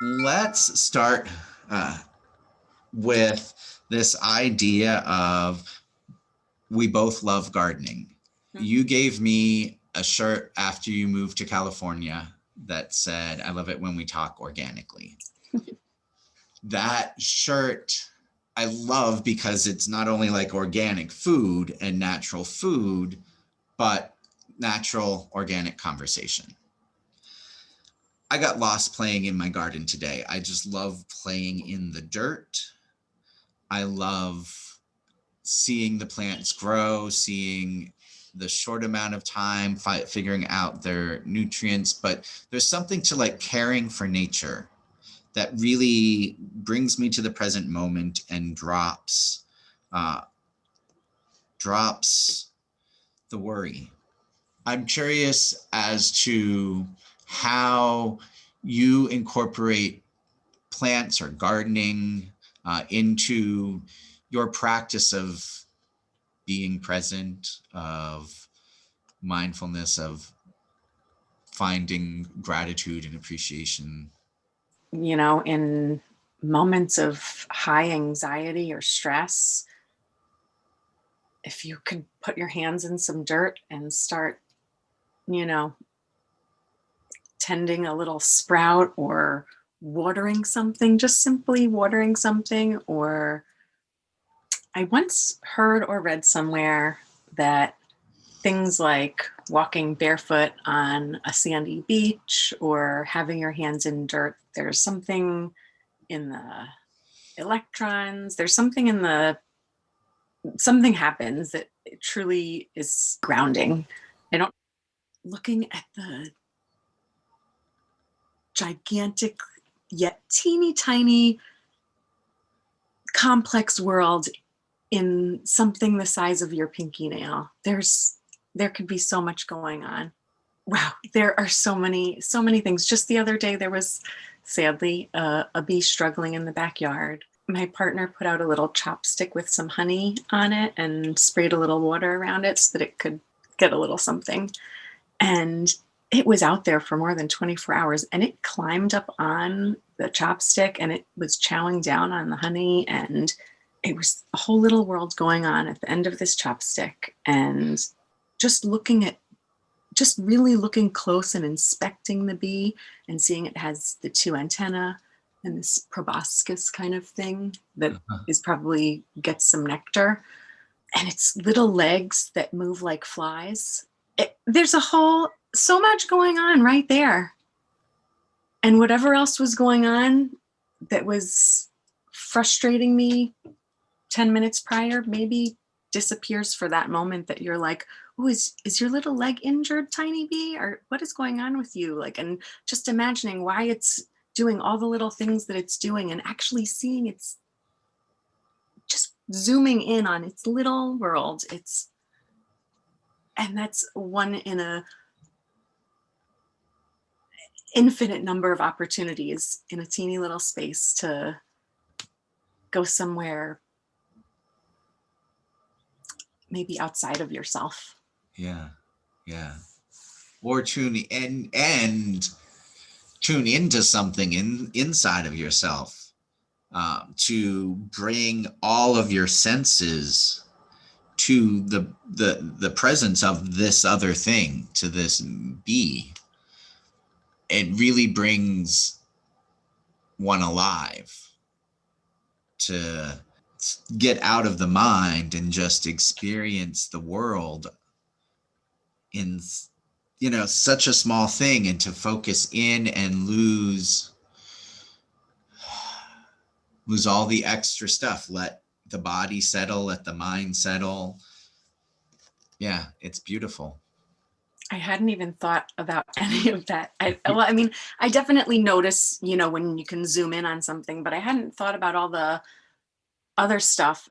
Let's start with this idea of we both love gardening. You Mhm. gave me a shirt after you moved to California that said, I love it when we talk organically. That shirt I love because it's not only like organic food and natural food, but natural organic conversation. I got lost playing in my garden today. I just love playing in the dirt. I love seeing the plants grow, seeing the short amount of time figuring out their nutrients, but there's something to like caring for nature that really brings me to the present moment and uh, drops the worry. I'm curious as to how you incorporate plants or gardening into your practice of being present, of mindfulness, of finding gratitude and appreciation. In moments of high anxiety or stress, if you could put your hands in some dirt and start, you know, tending a little sprout or watering something, just simply watering something. Or I once heard or read somewhere that things like walking barefoot on a sandy beach or having your hands in dirt, there's something in the electrons, there's something in the something happens that it truly is grounding. I don't looking at the gigantic yet teeny tiny complex world in something the size of your pinky nail. There could be so much going on. Wow, there are so many things. Just the other day there was sadly a bee struggling in the backyard. My partner put out a little chopstick with some honey on it and sprayed a little water around it so that it could get a little something. And it was out there for more than 24 hours and it climbed up on the chopstick and it was chowing down on the honey. And it was a whole little world going on at the end of this chopstick. And just looking at just really looking close and inspecting the bee and seeing it has the two antennae and this proboscis kind of thing that is probably gets some nectar, and its little legs that move like flies. There's a whole so much going on right there. And whatever else was going on that was frustrating me 10 minutes prior maybe disappears for that moment that you're like, oh, is your little leg injured, tiny bee? Or what is going on with you? Like, and just imagining why it's doing all the little things that it's doing and actually seeing it's just zooming in on its little world. And that's one in a infinite number of opportunities in a teeny little space to go somewhere maybe outside of yourself. Yeah, yeah. Or tune into something inside of yourself, to bring all of your senses to the presence of this other thing, to this bee. It really brings one alive to get out of the mind and just experience the world in such a small thing, and to focus in and lose all the extra stuff, let the body settle, let the mind settle. Yeah, it's beautiful. I hadn't even thought about any of that. I mean, I definitely notice, when you can zoom in on something, but I hadn't thought about all the other stuff.